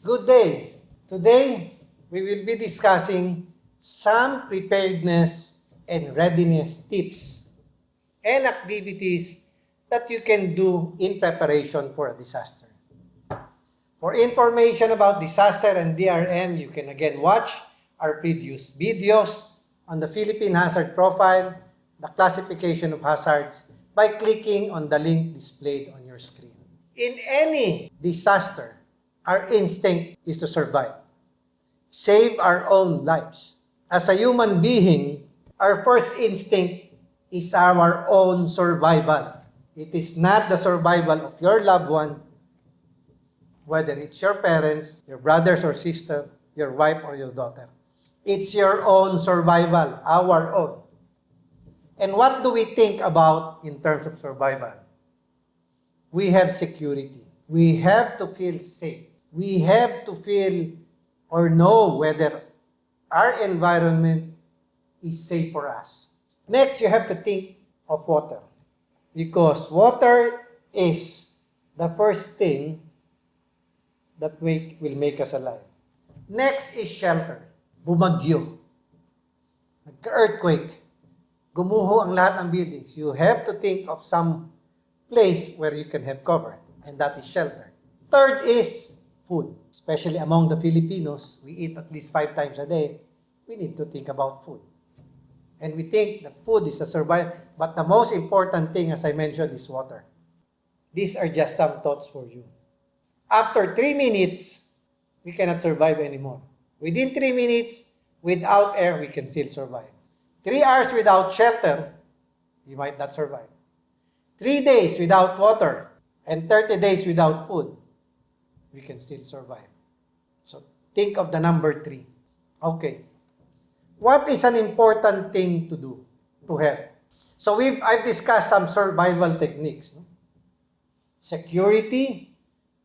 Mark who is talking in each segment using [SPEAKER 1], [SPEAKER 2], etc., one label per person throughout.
[SPEAKER 1] Good day. Today, we will be discussing some preparedness and readiness tips and activities that you can do in preparation for a disaster. For information about disaster and DRRM, you can again watch our previous videos on the Philippine Hazard Profile, the classification of hazards, by clicking on the link displayed on your screen. In any disaster, our instinct is to survive, save our own lives. As a human being, our first instinct is our own survival. It is not the survival of your loved one, whether it's your parents, your brothers or sister, your wife or your daughter. It's your own survival, our own. And what do we think about in terms of survival? We have security. We have to feel safe. We have to feel or know whether our environment is safe for us. Next, you have to think of water, because water is the first thing that will make us alive. Next is shelter. Bumagyo. Nagka-earthquake. Gumuho ang lahat ng buildings. You have to think of some place where you can have cover, and that is shelter. Third is food. Especially among the Filipinos, we eat at least 5 times a day. We need to think about food. And we think that food is a survival, but the most important thing, as I mentioned, is water. These are just some thoughts for you. After 3 minutes, we cannot survive anymore. Within 3 minutes, without air, we can still survive. 3 hours without shelter, you might not survive. 3 days without water, and 30 days without food, we can still survive. So think of the number 3. Okay. What is an important thing to do to help? So I've discussed some survival techniques. No? Security,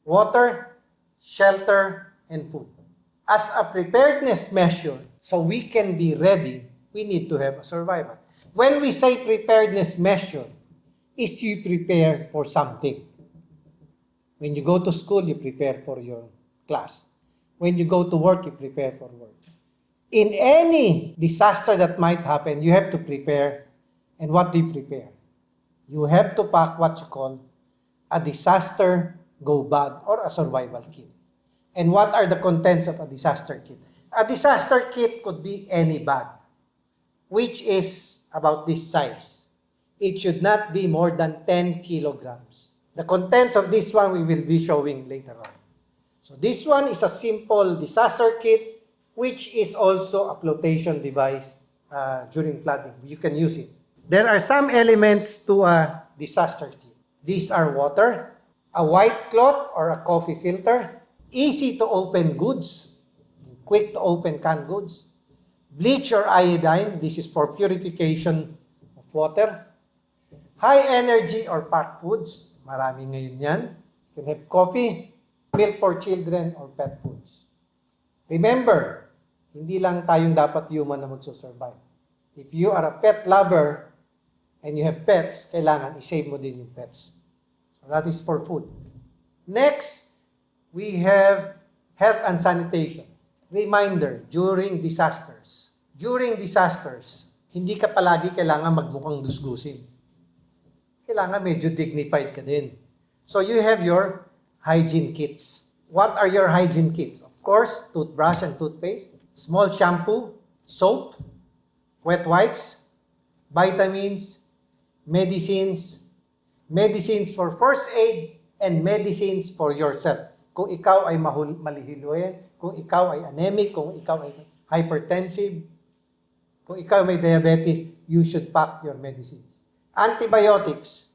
[SPEAKER 1] water, shelter, and food. As a preparedness measure, so we can be ready, we need to have a survival. When we say preparedness measure, is you prepare for something. When you go to school, you prepare for your class. When you go to work, you prepare for work. In any disaster that might happen, you have to prepare. And what do you prepare? You have to pack what you call a disaster go bag or a survival kit. And what are the contents of a disaster kit? A disaster kit could be any bag, which is about this size. It should not be more than 10 kilograms. The contents of this one we will be showing later on. So this one is a simple disaster kit, which is also a flotation device during flooding. You can use it. There are some elements to a disaster kit. These are water, a white cloth or a coffee filter, easy to open goods, quick to open canned goods, bleach or iodine, this is for purification of water, high energy or packed foods, marami ngayon yan. You can have coffee, milk for children, or pet foods. Remember, hindi lang tayong dapat human na magsusurvive. If you are a pet lover and you have pets, kailangan i-save mo din yung pets. So that is for food. Next, we have health and sanitation. Reminder, during disasters. During disasters, hindi ka palagi kailangan magmukhang dusgusin. Kailangan medyo dignified ka din. So you have your hygiene kits. What are your hygiene kits? Of course, toothbrush and toothpaste, small shampoo, soap, wet wipes, vitamins, medicines, medicines for first aid, and medicines for yourself. Kung ikaw ay malihiluin, kung ikaw ay anemic, kung ikaw ay hypertensive, kung ikaw may diabetes, you should pack your medicines. Antibiotics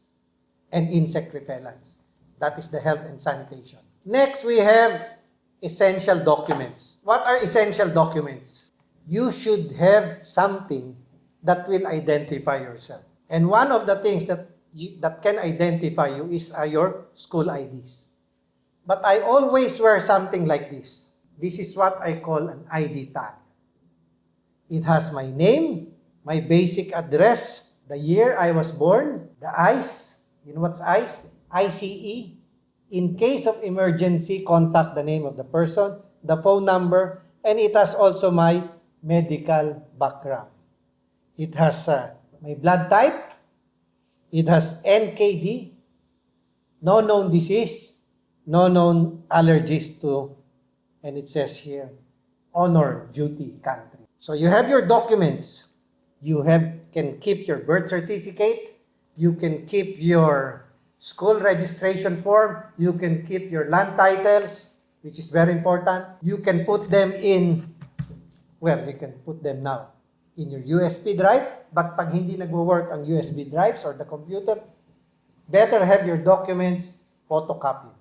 [SPEAKER 1] and insect repellents. That is the health and sanitation. Next, we have essential documents. What are essential documents? You should have something that will identify yourself. And one of the things that can identify you is your school IDs. But I always wear something like this. This is what I call an ID tag. It has my name, my basic address, the year I was born, the ICE, you know what's ICE? ICE, In case of emergency, contact the name of the person, the phone number, and it has also my medical background. It has my blood type, it has NKD, no known disease, no known allergies to, and it says here, honor duty country. So you have your documents. You can keep your birth certificate. You can keep your school registration form. You can keep your land titles, which is very important. You can put them in, well, you can put them now in your USB drive. But pag hindi nagwo-work ang USB drives or the computer, better have your documents photocopied.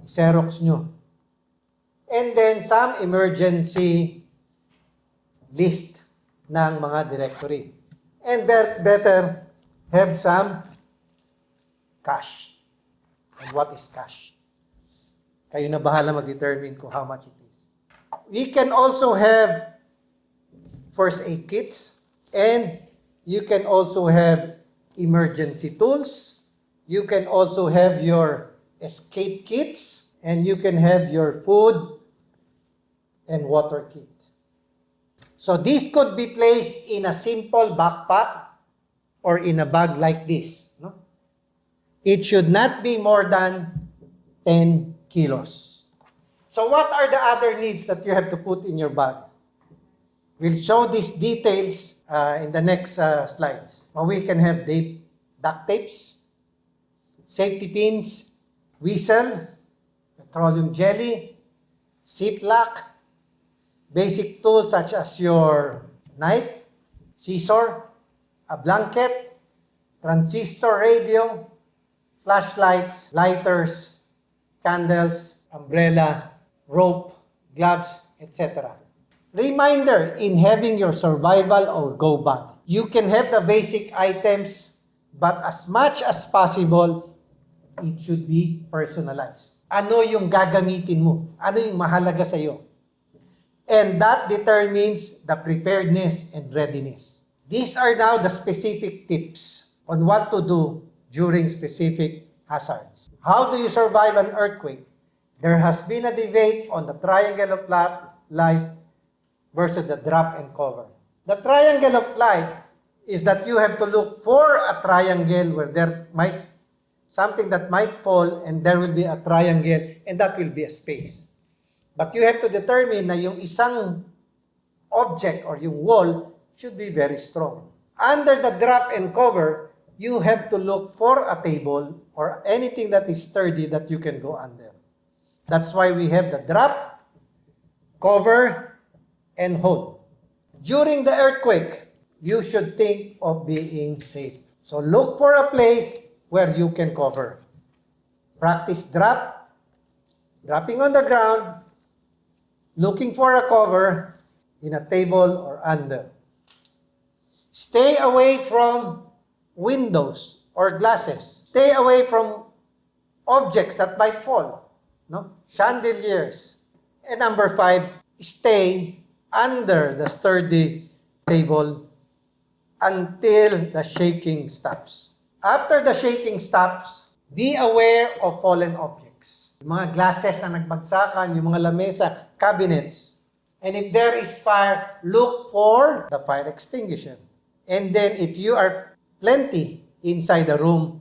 [SPEAKER 1] Xerox nyo. And then some emergency list ng mga directory. And better have some cash. And what is cash? Kayo na bahala mag-determine kung how much it is. We can also have first aid kits, and you can also have emergency tools. You can also have your escape kits, and you can have your food and water kit. So this could be placed in a simple backpack or in a bag like this. No? It should not be more than 10 kilos. So what are the other needs that you have to put in your bag? We'll show these details in the next slides. We can have duct tapes, safety pins, whistle, petroleum jelly, ziplock, basic tools such as your knife, scissor, a blanket, transistor radio, flashlights, lighters, candles, umbrella, rope, gloves, etc. Reminder in having your survival or go bag. You can have the basic items, but as much as possible, it should be personalized. Ano yung gagamitin mo? Ano yung mahalaga sa iyo? And that determines the preparedness and readiness. These are now the specific tips on what to do during specific hazards. How do you survive an earthquake? There has been a debate on the triangle of life versus the drop and cover. The triangle of life is that you have to look for a triangle where there might something that might fall, and there will be a triangle, and that will be a space. But you have to determine na yung isang object or yung wall should be very strong. Under the drop and cover, you have to look for a table or anything that is sturdy that you can go under. That's why we have the drop, cover, and hold. During the earthquake, you should think of being safe. So look for a place where you can cover. Practice dropping on the ground, looking for a cover in a table or under. Stay away from windows or glasses. Stay away from objects that might fall. No? Chandeliers. And number 5, stay under the sturdy table until the shaking stops. After the shaking stops, be aware of fallen objects. Yung mga glasses na nagbagsakan, yung mga lamesa, cabinets. And if there is fire, look for the fire extinguisher. And then if you are plenty inside the room,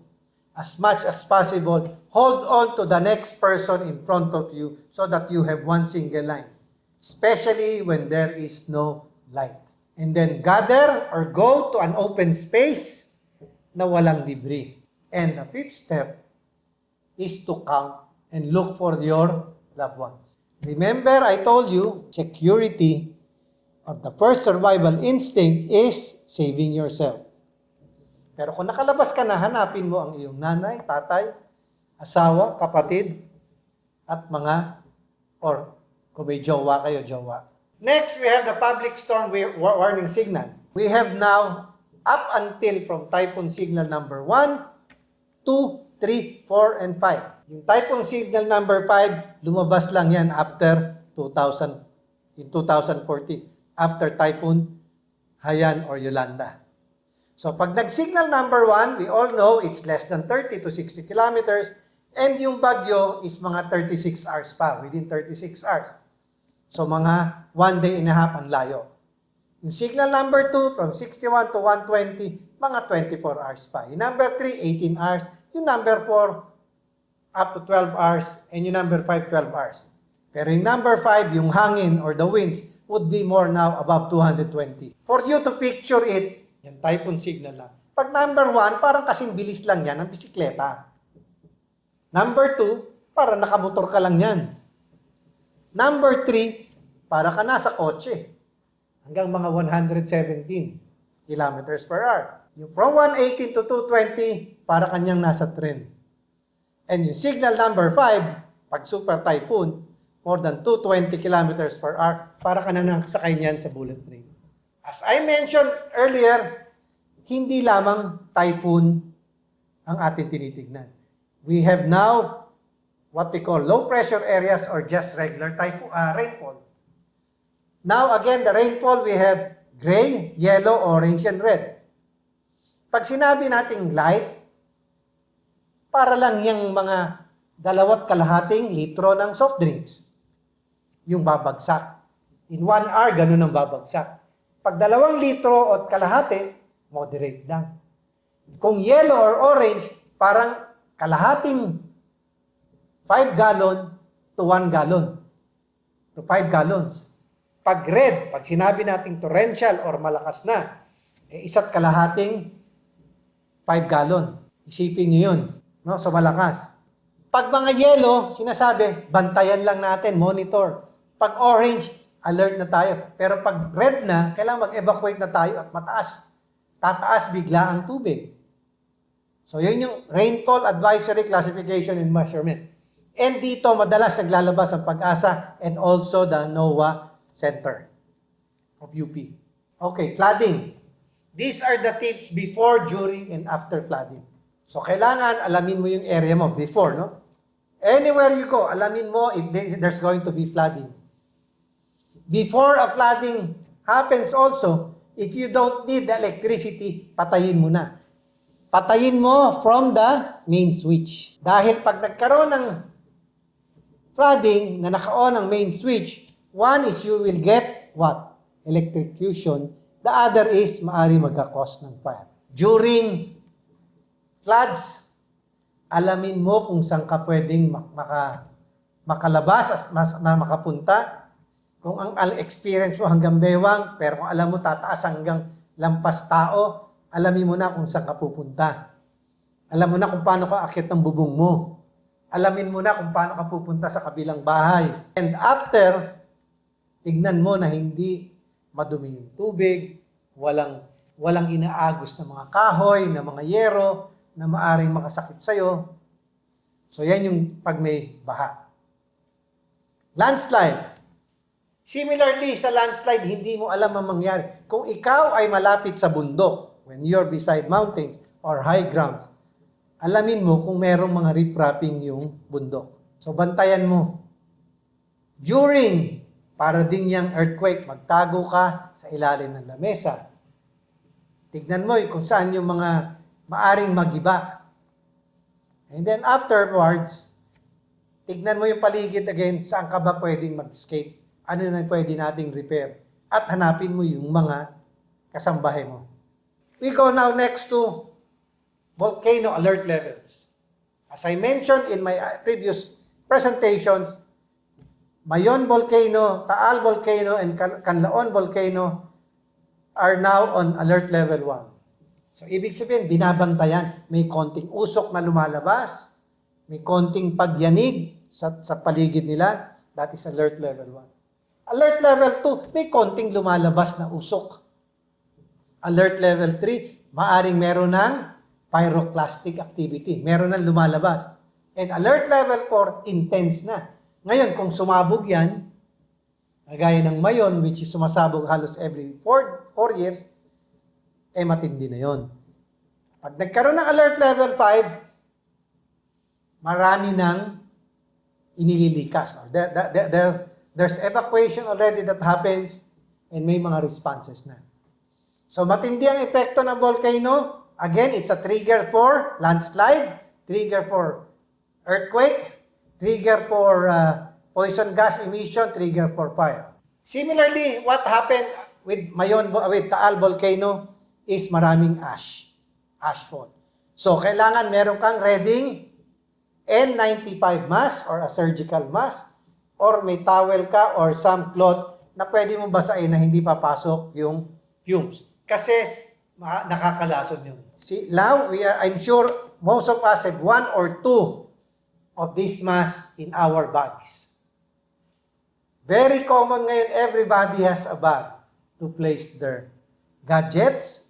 [SPEAKER 1] as much as possible, hold on to the next person in front of you so that you have one single line, especially when there is no light. And then gather or go to an open space na walang debris. And the 5th step is to count and look for your loved ones. Remember, I told you, security or the first survival instinct is saving yourself. Pero kung nakalabas ka na, hanapin mo ang iyong nanay, tatay, asawa, kapatid, at mga, or kung may jowa kayo, jowa. Next, we have the public storm warning signal. We have now, up until from typhoon signal number 1, 2, 3, 4, and 5. Yung typhoon signal number 5, lumabas lang yan after 2014, after typhoon Haiyan or Yolanda. So pag nag-signal number 1, we all know it's less than 30 to 60 kilometers, And yung bagyo is mga 36 hours pa, within 36 hours. So mga 1 day and a half ang layo. Yung signal number 2, from 61 to 120, mga 24 hours pa. Yung number 3, 18 hours. Yung number 4, up to 12 hours. And yung number 5, 12 hours. Pero yung number 5, yung hangin or the winds, would be more now above 220. For you to picture it, yan, typhoon signal lang. Pag number 1, parang kasing bilis lang yan ng bisikleta. Number 2, parang nakamotor ka lang yan. Number 3, para ka nasa kotse. Hanggang mga 117 kilometers per hour. Yung from 118 to 220, para kanyang nasa trend. And yung signal number 5, pag super typhoon, more than 220 kilometers per hour, para ka na nakasakay niyan sa bullet train. As I mentioned earlier, hindi lamang typhoon ang ating tinitignan. We have now what we call low pressure areas or just regular typhoon, rainfall. Now again, the rainfall we have gray, yellow, orange, and red. Pag sinabi nating light, para lang yung mga 2.5 litro ng soft drinks. Yung babagsak. In 1 hour, ganun ang babagsak. Pag 2 litro at kalahati, moderate lang. Kung yellow or orange, parang kalahating 5 gallon to 1 gallon. To 5 gallons. Pag red, pag sinabi nating torrential or malakas na, isa't kalahating 5 gallon. Isipin nyo yun. No? So malakas. Pag mga yellow, sinasabi, bantayan lang natin, monitor. Pag orange, alert na tayo. Pero pag red na, kailangan mag-evacuate na tayo at mataas. Tataas bigla ang tubig. So yun yung rainfall advisory classification and measurement. And dito, madalas naglalabas ang Pag-asa and also the NOAA Center of UP. Okay, flooding. These are the tips before, during, and after flooding. So kailangan alamin mo yung area mo before, no? Anywhere you go, alamin mo if there's going to be flooding. Before a flooding happens also, if you don't need the electricity, patayin mo na. Patayin mo from the main switch. Dahil pag nagkaroon ng flooding na naka-on ang main switch, one is you will get what? Electrocution. The other is maari magka-cause ng fire. During floods, alamin mo kung saan ka pwedeng makalabas, makapunta. Kung ang experience mo hanggang bewang, pero kung alam mo tataas hanggang lampas tao, alamin mo na kung saan ka pupunta. Alam mo na kung paano ka akit ng bubong mo. Alamin mo na kung paano ka pupunta sa kabilang bahay. And after, tignan mo na hindi madumi yung tubig, walang inaagos na mga kahoy, na mga yero, na maaring makasakit sa'yo. So yan yung pag may baha. Landslide. Similarly, sa landslide, hindi mo alam ang mangyari. Kung ikaw ay malapit sa bundok, when you're beside mountains or high grounds, alamin mo kung merong mga riprapping yung bundok. So bantayan mo. During, para din yung earthquake, magtago ka sa ilalim ng lamesa. Tignan mo kung saan yung mga maaring magiba. And then afterwards, tignan mo yung paligid again, saan ka ba pwedeng mag-escape? Ano na pwede nating repair? At hanapin mo yung mga kasambahay mo. We go now next to volcano alert levels. As I mentioned in my previous presentations, Mayon Volcano, Taal Volcano, and Canlaon Volcano are now on alert level 1. So, ibig sabihin, binabantayan. May konting usok na lumalabas, may konting pagyanig sa paligid nila. That is alert level 1. Alert level 2, may konting lumalabas na usok. Alert level 3, maaring meron ng pyroclastic activity. Meron ng lumalabas. And alert level 4, intense na. Ngayon, kung sumabog yan, gaya ng Mayon, which is sumasabog halos every 4 years, matindi na yon. Pag nagkaroon ng alert level 5, marami nang inililikas. There's evacuation already that happens and may mga responses na. So matindi ang epekto ng volcano. Again, it's a trigger for landslide, trigger for earthquake, trigger for poison gas emission, trigger for fire. Similarly, what happened with Taal Volcano is maraming ashfall. So, kailangan meron kang ready N95 mask or a surgical mask, or may towel ka or some cloth na pwede mong basahin na hindi papasok yung fumes. Kasi nakakalason yun. See, now, I'm sure most of us have 1 or 2 of these masks in our bags. Very common ngayon, everybody has a bag to place their gadgets,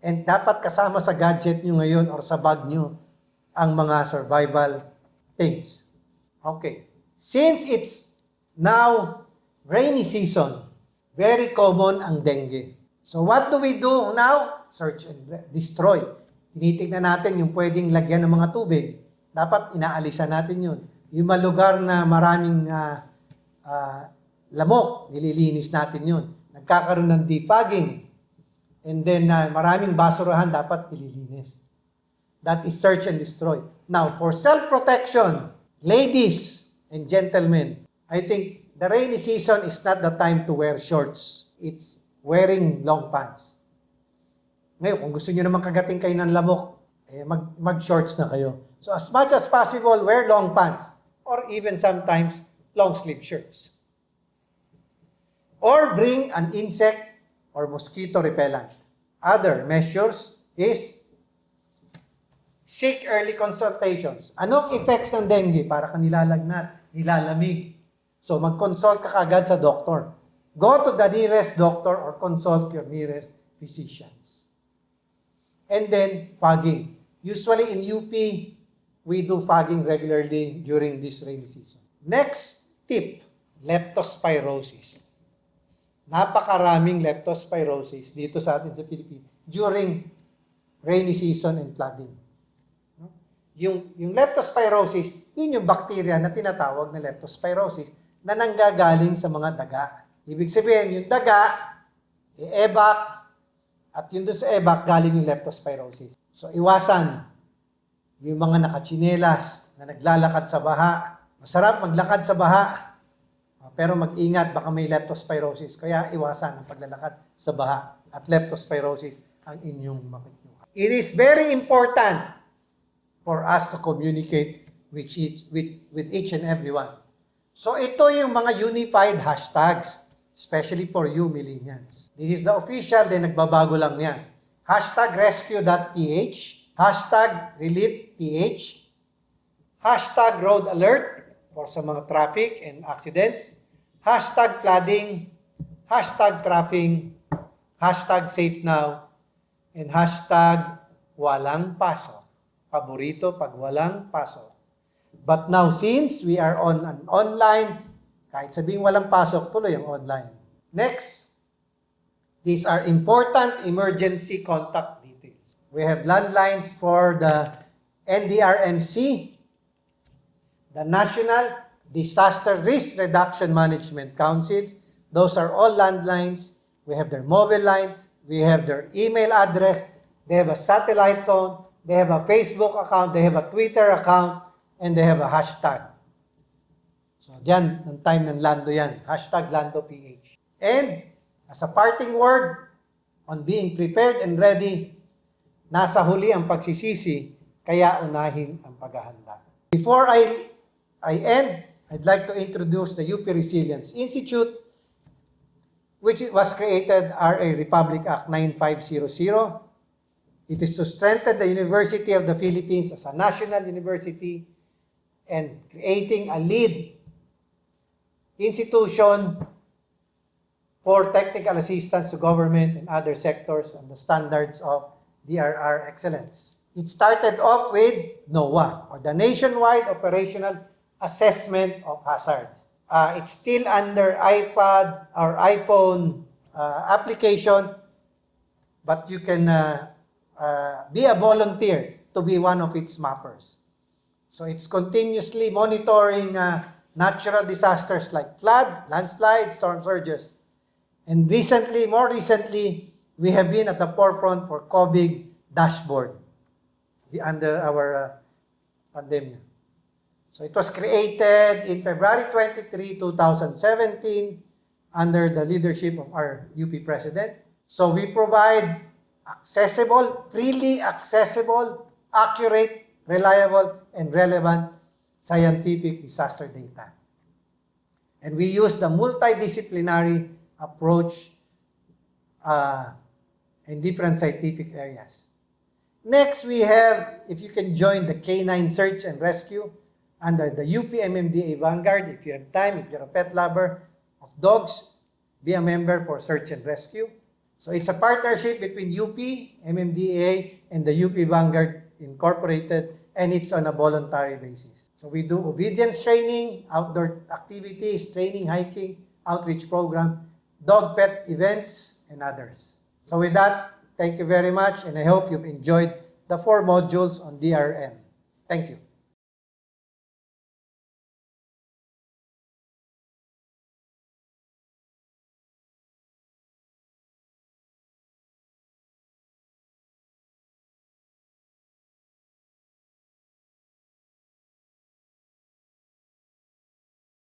[SPEAKER 1] and dapat kasama sa gadget nyo ngayon or sa bag nyo ang mga survival things. Okay. Since it's now rainy season, very common ang dengue. So what do we do now? Search and destroy. Tinitignan natin yung pwedeng lagyan ng mga tubig. Dapat inaalisan natin yun. Yung mga lugar na maraming lamok, nililinis natin yun. Nagkakaroon ng defogging. And then maraming basurahan dapat nililinis. That is search and destroy. Now, for self-protection, ladies and gentlemen, I think the rainy season is not the time to wear shorts. It's wearing long pants. Ngayon, kung gusto nyo naman kagating kayo ng lamok, mag-shorts na kayo. So as much as possible, wear long pants or even sometimes long sleeve shirts. Or bring an insect or mosquito repellent. Other measures is seek early consultations. Anong effects ng dengue? Para ka nilalagnat, nilalamig. So mag-consult ka kagad sa doctor. Go to the nearest doctor or consult your nearest physicians. And then, fogging. Usually in UP, we do fogging regularly during this rainy season. Next tip, leptospirosis. Napakaraming leptospirosis dito sa atin sa Pilipinas during rainy season and flooding. Yung leptospirosis, yun yung bacteria na tinatawag na leptospirosis na nanggagaling sa mga daga. Ibig sabihin, yung daga, ebak, at yun dun sa ebak, galing yung leptospirosis. So, iwasan yung mga nakachinelas na naglalakad sa baha. Masarap maglakad sa baha, pero mag-ingat, baka may leptospirosis. Kaya iwasan ang paglalakad sa baha at leptospirosis ang inyong makikita. It is very important for us to communicate with each and everyone. So ito yung mga unified hashtags, especially for you millennials. This is the official, then nagbabago lang yan. Hashtag rescue.ph, hashtag relief.ph, hashtag road alert for sa mga traffic and accidents, hashtag flooding, hashtag traffic, hashtag safe now, and hashtag walang pasok. Paborito pag walang pasok. But now, since we are on an online, kahit sabihin walang pasok, tuloy ang online. Next, these are important emergency contact details. We have landlines for the NDRRMC, the National Disaster Risk Reduction Management Councils. Those are all landlines. We have their mobile line. We have their email address. They have a satellite phone. They have a Facebook account. They have a Twitter account. And they have a hashtag. So, dyan, ng time ng Lando yan. Hashtag LandoPH. And, as a parting word, on being prepared and ready, nasa huli ang pagsisisi, kaya unahin ang paghahanda. Before I end, I'd like to introduce the UP Resilience Institute, which was created RA Republic Act 9500. It is to strengthen the University of the Philippines as a national university and creating a lead institution for technical assistance to government and other sectors on the standards of DRR excellence. It started off with NOAA, or the Nationwide Operational Assessment of Hazards. It's still under iPad or iPhone application, but you can be a volunteer to be one of its mappers. So it's continuously monitoring natural disasters like flood, landslide, storm surges. And recently, more recently, we have been at the forefront for COVID dashboard under our pandemic. So it was created in February 23, 2017 under the leadership of our UP President. So we provide accessible, freely accessible, accurate, reliable, and relevant scientific disaster data. And we use the multidisciplinary approach in different scientific areas. Next, we have, if you can join the K9 Search and Rescue under the UP MMDA Vanguard, if you have time, if you're a pet lover of dogs, be a member for Search and Rescue. So it's a partnership between UP, MMDA, and the UP Vanguard Incorporated, and it's on a voluntary basis. So we do obedience training, outdoor activities, training, hiking, outreach program, dog pet events, and others. So with that, thank you very much, and I hope you've enjoyed the 4 modules on DRRM. Thank you.